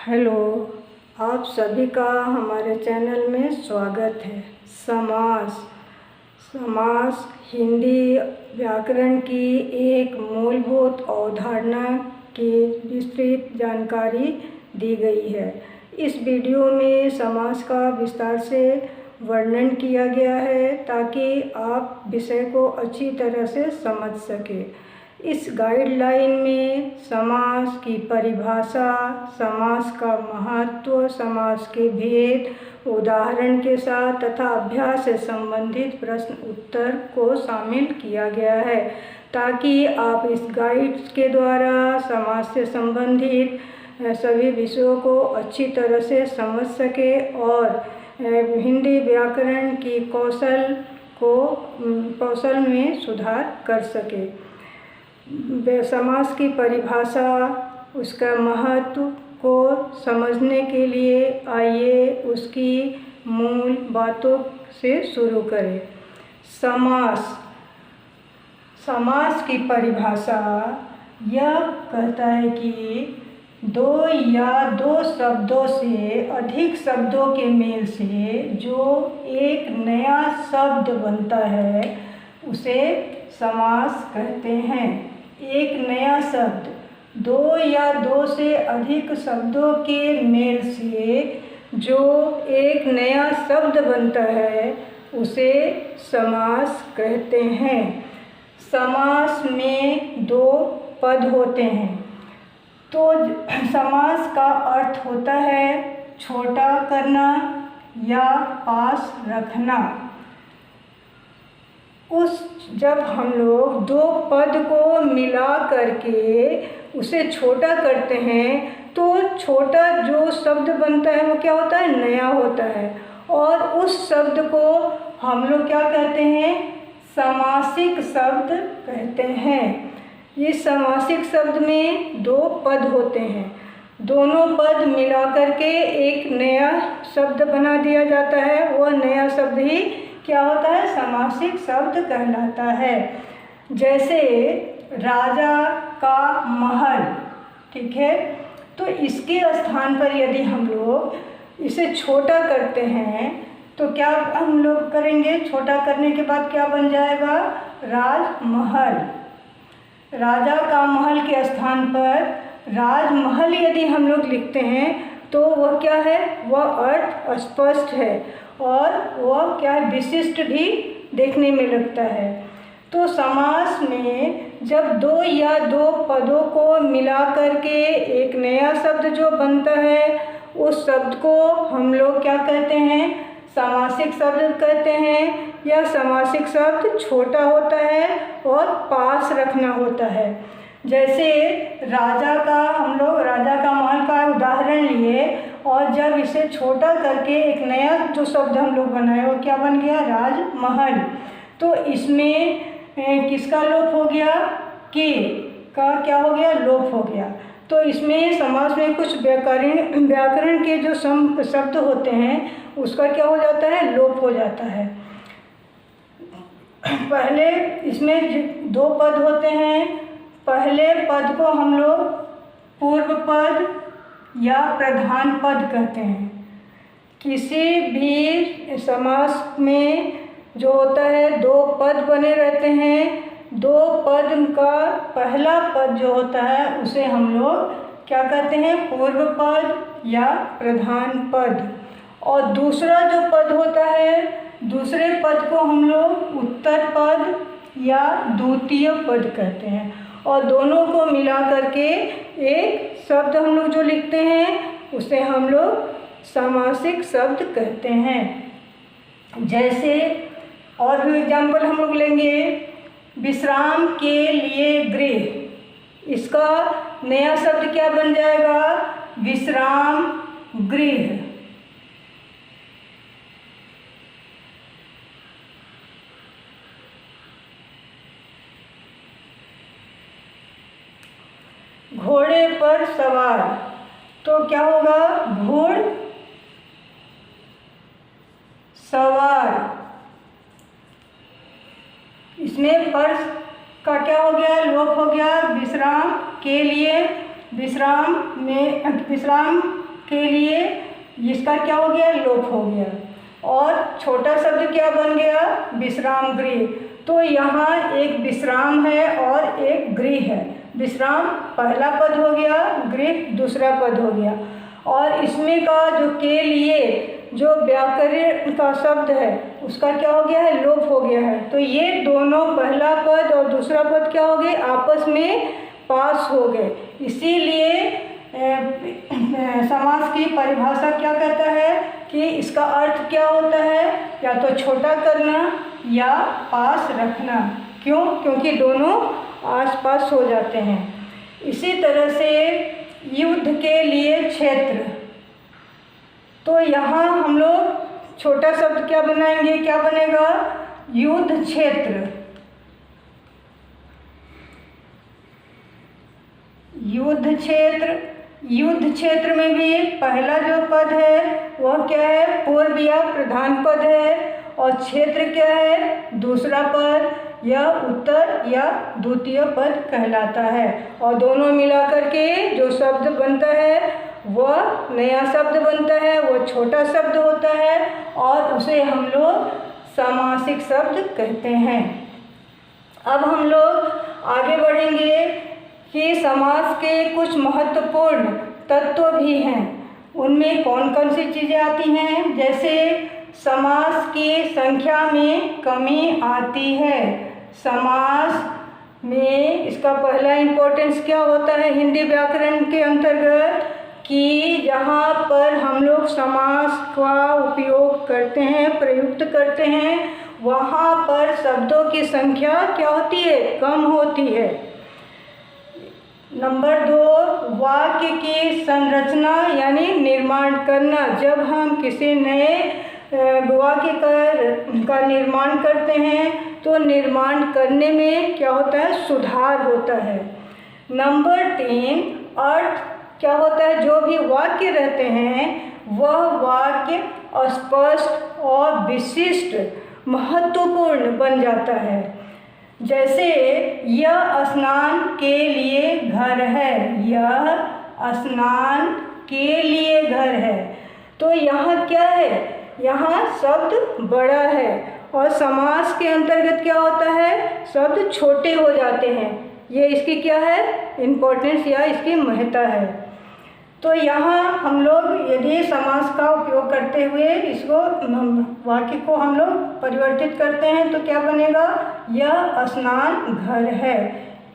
Hello, आप सभी का हमारे चैनल में स्वागत है। समास हिंदी व्याकरण की एक मूलभूत अवधारणा की विस्तृत जानकारी दी गई है। इस वीडियो में समास का विस्तार से वर्णन किया गया है ताकि आप विषय को अच्छी तरह से समझ सकें। इस गाइडलाइन में समास की परिभाषा, समास का महत्व, समास के भेद, उदाहरण के साथ तथा अभ्यास से संबंधित प्रश्न उत्तर को शामिल किया गया है ताकि आप इस गाइड के द्वारा समास से संबंधित सभी विषयों को अच्छी तरह से समझ सके और हिंदी व्याकरण की कौशल में सुधार कर सके। समास की परिभाषा, उसका महत्व को समझने के लिए आइए उसकी मूल बातों से शुरू करें। समास की परिभाषा यह कहता है कि दो या दो शब्दों से अधिक शब्दों के मेल से जो एक नया शब्द बनता है उसे समास कहते हैं। एक नया शब्द, दो या दो से अधिक शब्दों के मेल से जो एक नया शब्द बनता है उसे समास कहते हैं। समास में दो पद होते हैं। तो समास का अर्थ होता है छोटा करना या पास रखना। जब हम लोग दो पद को मिला करके उसे छोटा करते हैं तो छोटा जो शब्द बनता है वो क्या होता है, नया होता है। और उस शब्द को हम लोग क्या कहते हैं, समासिक शब्द कहते हैं। इस समासिक शब्द में दो पद होते हैं, दोनों पद मिला करके एक नया शब्द बना दिया जाता है। वह नया शब्द ही क्या होता है, समासिक शब्द कहलाता है। जैसे राजा का महल, ठीक है, तो इसके स्थान पर यदि हम लोग इसे छोटा करते हैं तो क्या हम लोग करेंगे, छोटा करने के बाद क्या बन जाएगा, राजमहल। राजा का महल के स्थान पर राजमहल यदि हम लोग लिखते हैं तो वह क्या है, वह अर्थ स्पष्ट है और वह क्या है, विशिष्ट भी देखने में लगता है। तो समास में जब दो या दो पदों को मिला करके एक नया शब्द जो बनता है उस शब्द को हम लोग क्या कहते हैं, समासिक शब्द कहते हैं। यह समासिक शब्द छोटा होता है और पास रखना होता है। जैसे हम लोग राजा का महल का उदाहरण लिए और जब इसे छोटा करके एक नया जो शब्द हम लोग बनाए वो क्या बन गया, राजमहल। तो इसमें किसका लोप हो गया, के का क्या हो गया, लोप हो गया। तो इसमें समास में कुछ व्याकरण के जो शब्द होते हैं उसका क्या हो जाता है, लोप हो जाता है। पहले इसमें दो पद होते हैं। पहले पद को हम लोग पूर्व पद या प्रधान पद कहते हैं। किसी भी समास में जो होता है दो पद बने रहते हैं। दो पद का पहला पद जो होता है उसे हम लोग क्या कहते हैं, पूर्व पद या प्रधान पद। और दूसरा जो पद होता है, दूसरे पद को हम लोग उत्तर पद या द्वितीय पद कहते हैं। और दोनों को मिला करके एक शब्द हम लोग जो लिखते हैं उसे हम लोग समासिक शब्द कहते हैं। जैसे और भी एग्जाम्पल हम लोग लेंगे, विश्राम के लिए गृह, इसका नया शब्द क्या बन जाएगा, विश्राम गृह। घोड़े पर सवार, तो क्या होगा, घोड़ सवार। इसमें पर का क्या हो गया, लोप हो गया। विश्राम के लिए, विश्राम के लिए इसका क्या हो गया, लोप हो गया। और छोटा शब्द क्या बन गया, विश्राम गृह। तो यहाँ एक विश्राम है और एक गृह है। विश्राम पहला पद हो गया, गृह दूसरा पद हो गया। और इसमें का जो के लिए जो व्याकरण का शब्द है उसका क्या हो गया है, लोप हो गया है। तो ये दोनों पहला पद और दूसरा पद क्या हो गए, आपस में पास हो गए। इसीलिए समास की परिभाषा क्या कहता है कि इसका अर्थ क्या होता है, या तो छोटा करना या पास रखना। क्यों, क्योंकि दोनों आस-पास हो जाते हैं। इसी तरह से युद्ध के लिए क्षेत्र, तो यहाँ हम लोग छोटा शब्द क्या बनाएंगे, क्या बनेगा, युद्ध क्षेत्र। युद्ध क्षेत्र, युद्ध क्षेत्र में भी पहला जो पद है वह क्या है, पूर्व या प्रधान पद है। और क्षेत्र क्या है, दूसरा पद या उत्तर या द्वितीय पद कहलाता है। और दोनों मिलाकर के जो शब्द बनता है वह नया शब्द बनता है, वह छोटा शब्द होता है और उसे हम लोग समासिक शब्द कहते हैं। अब हम लोग आगे बढ़ेंगे कि समास के कुछ महत्वपूर्ण तत्व भी हैं। उनमें कौन कौन सी चीज़ें आती हैं, जैसे समास की संख्या में कमी आती है। समास में इसका पहला इम्पोर्टेंस क्या होता है हिंदी व्याकरण के अंतर्गत, कि जहाँ पर हम लोग समास का उपयोग करते हैं, प्रयुक्त करते हैं, वहाँ पर शब्दों की संख्या क्या होती है, कम होती है। नंबर 2, वाक्य की संरचना यानी निर्माण करना। जब हम किसी नए वाक्य का निर्माण करते हैं तो निर्माण करने में क्या होता है, सुधार होता है। नंबर 3, अर्थ क्या होता है, जो भी वाक्य रहते हैं वह वाक्य स्पष्ट और विशिष्ट महत्वपूर्ण बन जाता है। जैसे यह स्नान के लिए घर है, यह स्नान के लिए घर है। तो यहाँ क्या है, यहाँ शब्द बड़ा है और समास के अंतर्गत क्या होता है, शब्द छोटे हो जाते हैं। ये इसकी क्या है, इम्पोर्टेंस या इसकी महत्ता है। तो यहाँ हम लोग यदि समास का उपयोग करते हुए इसको वाक्य को हम लोग परिवर्तित करते हैं तो क्या बनेगा, यह स्नान घर है।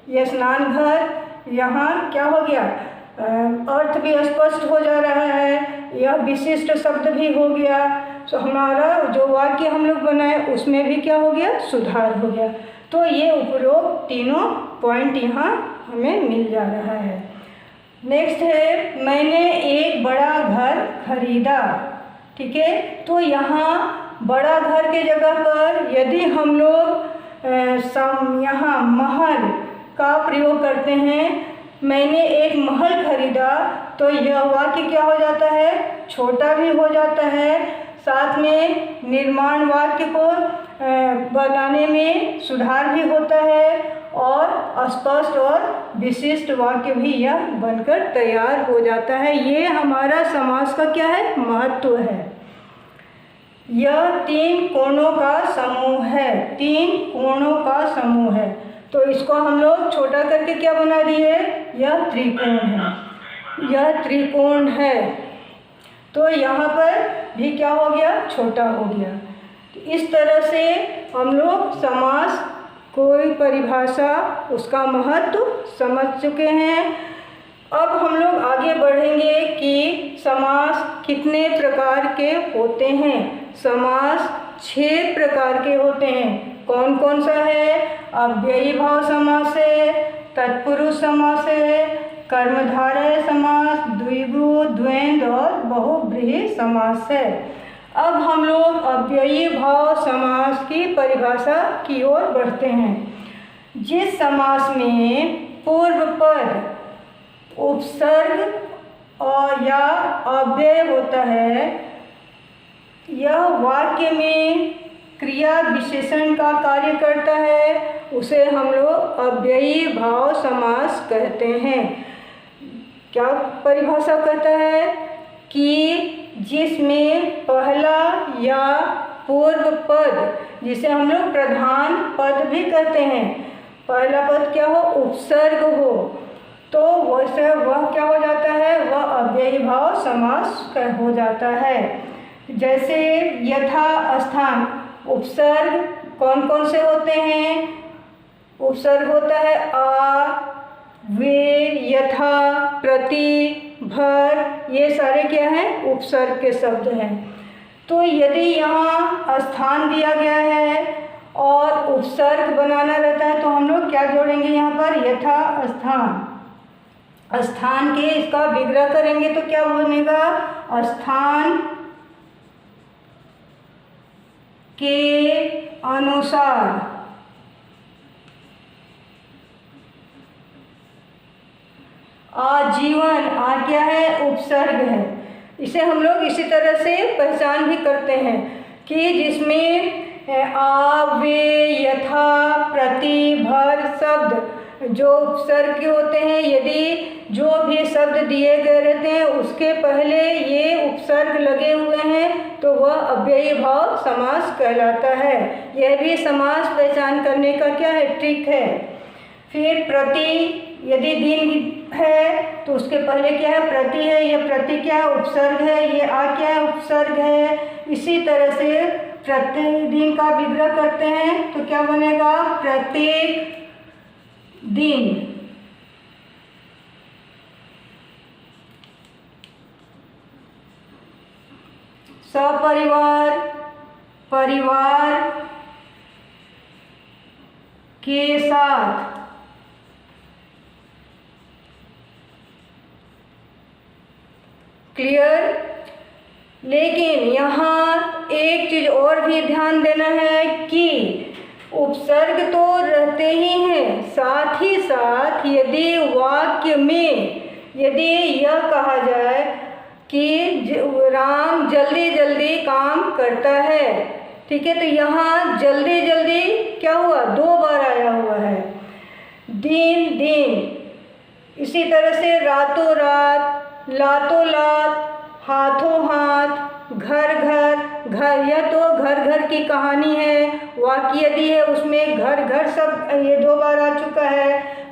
यह स्नान घर, यहाँ क्या हो गया, अर्थ भी स्पष्ट हो जा रहा है, यह विशिष्ट शब्द भी हो गया। तो हमारा जो वाक्य हम लोग बनाए उसमें भी क्या हो गया, सुधार हो गया। तो ये उपरोक्त तीनों पॉइंट यहाँ हमें मिल जा रहा है। नेक्स्ट है, मैंने एक बड़ा घर खरीदा। ठीक है, तो यहाँ बड़ा घर के जगह पर यदि हम लोग यहाँ महल का प्रयोग करते हैं, मैंने एक महल खरीदा, तो यह वाक्य क्या हो जाता है, छोटा भी हो जाता है, साथ में निर्माण वाक्य को बनाने में सुधार भी होता है और स्पष्ट और विशिष्ट वाक्य भी यह बनकर तैयार हो जाता है। ये हमारा समास का क्या है, महत्व है। यह 3 कोणों का समूह है, 3 कोणों का समूह है। तो इसको हम लोग छोटा करके क्या बना दिए, यह त्रिकोण है, यह त्रिकोण है। तो यहाँ पर भी क्या हो गया, छोटा हो गया। इस तरह से हम लोग समास कोई परिभाषा, उसका महत्व समझ चुके हैं। अब हम लोग आगे बढ़ेंगे कि समास कितने प्रकार के होते हैं। समास 6 प्रकार के होते हैं। कौन कौन सा है, अव्ययी भाव समास है, तत्पुरुष समास है, कर्मधारय समास, द्विगु, द्वंद्व और बहुव्रीहि समास है। अब हम लोग अव्ययी भाव समास की परिभाषा की ओर बढ़ते हैं। जिस समास में पूर्व पद उपसर्ग और या अव्यय होता है, यह वाक्य में क्रिया विशेषण का कार्य करता है, उसे हम लोग अव्ययी भाव समास कहते हैं। क्या परिभाषा कहता है कि जिसमें पहला या पूर्व पद, जिसे हम लोग प्रधान पद भी कहते हैं, पहला पद क्या हो, उपसर्ग हो, तो वैसे वह क्या हो जाता है, वह अव्ययी भाव समास हो जाता है। जैसे यथा स्थान, उपसर्ग कौन कौन से होते हैं, उपसर्ग होता है आ, वे, यथा, प्रति, भर, ये सारे क्या हैं, उपसर्ग के शब्द हैं। तो यदि यहाँ स्थान दिया गया है और उपसर्ग बनाना रहता है तो हम लोग क्या जोड़ेंगे यहाँ पर, यथा स्थान। स्थान के इसका विग्रह करेंगे तो क्या बनेगा, स्थान के अनुसार। आजीवन, आ क्या है, उपसर्ग है। इसे हम लोग इसी तरह से पहचान भी करते हैं कि जिसमें आ, वे, यथा, प्रति, भर शब्द जो उपसर्ग के होते हैं, यदि जो भी शब्द दिए गए रहते हैं उसके पहले ये उपसर्ग लगे हुए हैं तो वह अव्ययी भाव समास कहलाता है। यह भी समास पहचान करने का क्या है, ट्रिक है। फिर प्रति, यदि दिन है तो उसके पहले क्या है, प्रति है, यह प्रति क्या है, उपसर्ग है, ये आ क्या है, उपसर्ग है। इसी तरह से प्रतिदिन का विग्रह करते हैं तो क्या बनेगा, प्रत्येक दिन। सपरिवार, परिवार के साथ। क्लियर। लेकिन यहाँ एक चीज़ और भी ध्यान देना है कि उपसर्ग तो रहते ही हैं, साथ ही साथ यदि वाक्य में यदि यह कहा जाए कि राम जल्दी जल्दी काम करता है, ठीक है, तो यहाँ जल्दी जल्दी क्या हुआ, 2 बार आया हुआ है, दिन दिन। इसी तरह से रातों रात, लातों लात, हाथों हाथ, घर घर घर, यह तो घर घर की कहानी है। वाक्य यदि है उसमें घर घर सब ये 2 बार आ चुका है।